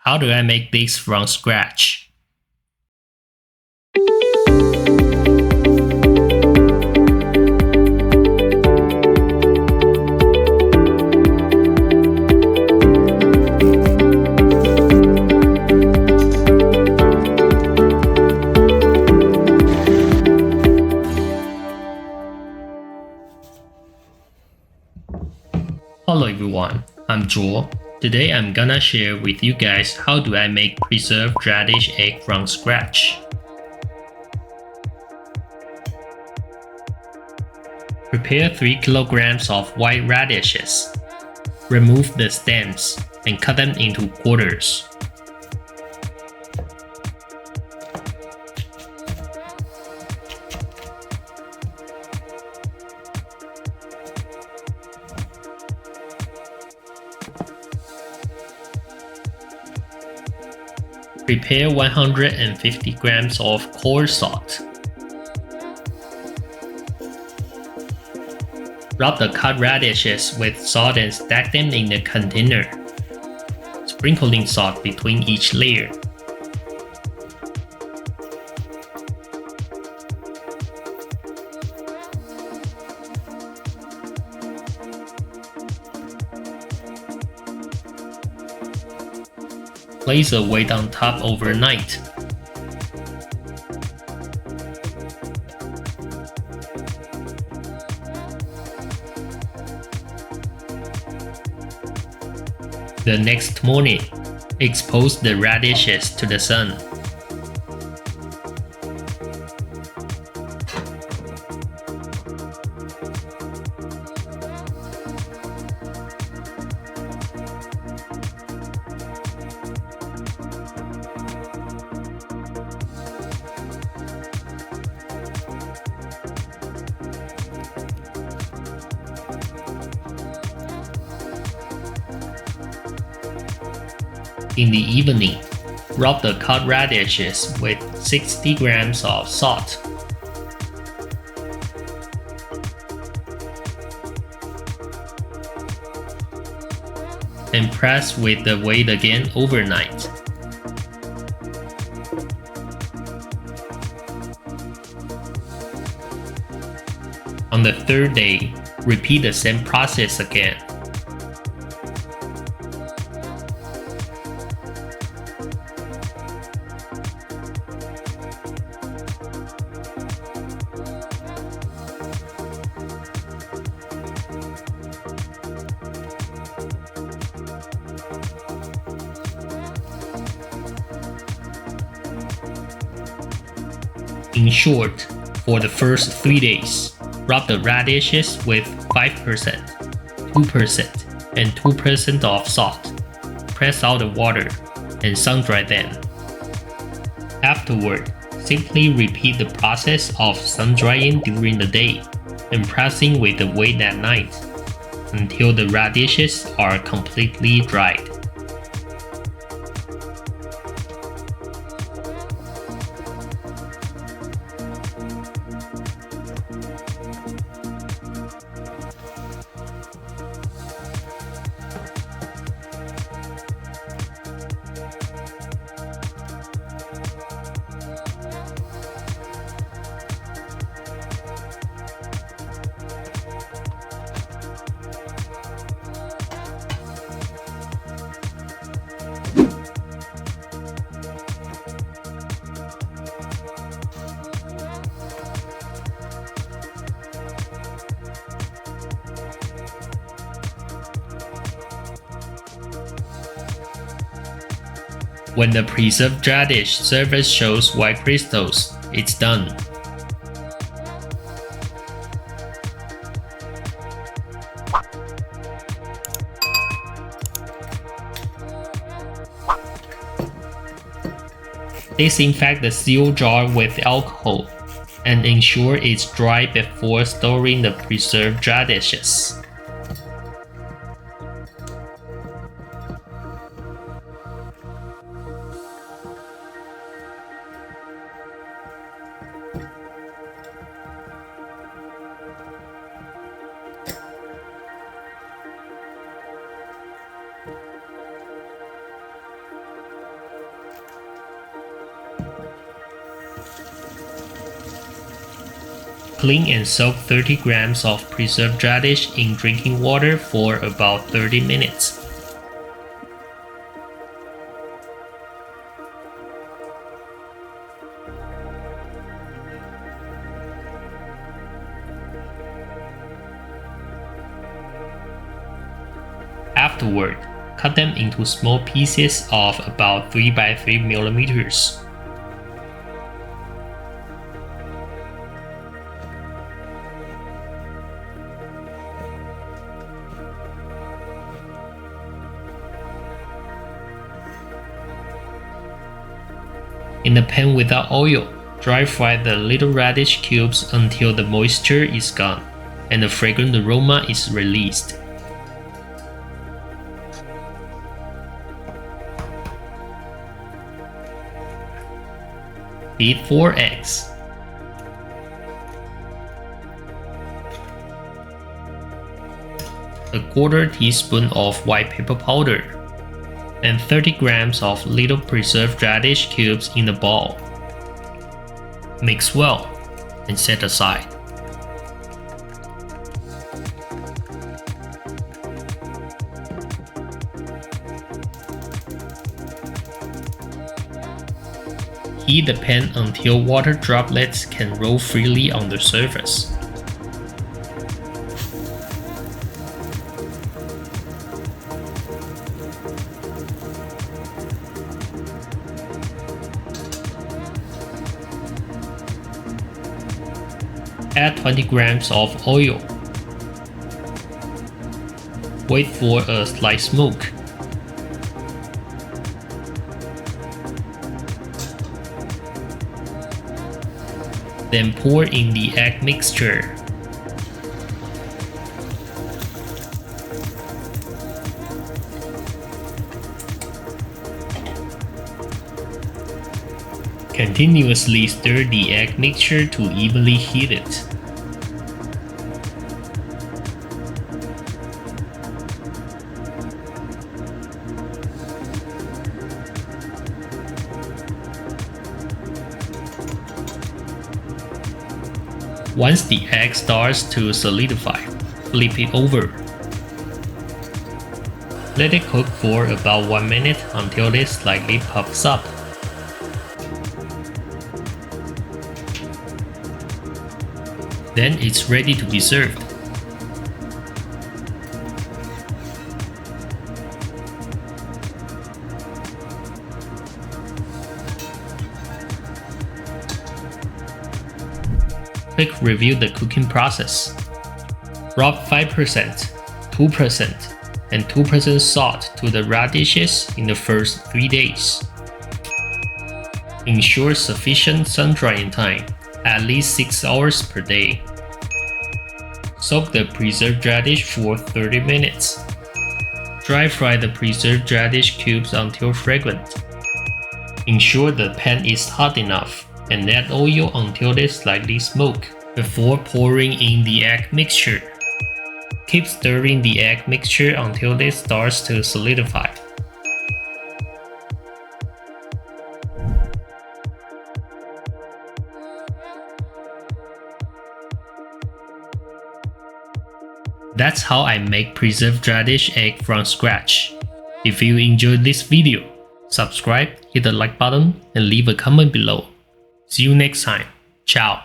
How do I make this from scratch? Hello everyone, I'm Joel. Today I'm gonna share with you guys how do I make preserved radish egg from scratch. Prepare 3 kilograms of white radishes. Remove the stems and cut them into quarters. Prepare 150 grams of coarse salt. Rub the cut radishes with salt and stack them in a container, sprinkling salt between each layer. Place a weight on top overnight. The next morning, expose the radishes to the sun. In the evening, rub the cut radishes with 60 grams of salt. And press with the weight again overnight. On the third day, repeat the same process again. In short, for the first 3 days, rub the radishes with 5%, 2%, and 2% of salt. Press out the water and sun-dry them. Afterward, simply repeat the process of sun-drying during the day and pressing with the weight at night until the radishes are completely dried. When the preserved radish surface shows white crystals, it's done. Disinfect the seal jar with alcohol and ensure it's dry before storing the preserved radishes. Clean and soak 30 grams of preserved radish in drinking water for about 30 minutes. Afterward, cut them into small pieces of about 3 by 3 millimeters. In a pan without oil, dry fry the little radish cubes until the moisture is gone and the fragrant aroma is released. Beat 4 eggs. A quarter teaspoon of white pepper powder, and 30 grams of little preserved radish cubes in a bowl. Mix well and set aside. Heat the pan until water droplets can roll freely on the surface. Add 20 grams of oil. Wait for a slight smoke. Then pour in the egg mixture. Continuously stir the egg mixture to evenly heat it. Once the egg starts to solidify, flip it over. Let it cook for about 1 minute until it slightly puffs up. Then it's ready to be served. Quick review the cooking process. Rub 5%, 2%, and 2% salt to the radishes in the first 3 days. Ensure sufficient sun drying time, at least 6 hours per day. Soak the preserved radish for 30 minutes. Dry fry the preserved radish cubes until fragrant. Ensure the pan is hot enough and add oil until they slightly smoke before pouring in the egg mixture. Keep stirring the egg mixture until it starts to solidify. That's how I make preserved radish egg from scratch. If you enjoyed this video, subscribe, hit the like button, and leave a comment below. See you next time. Ciao.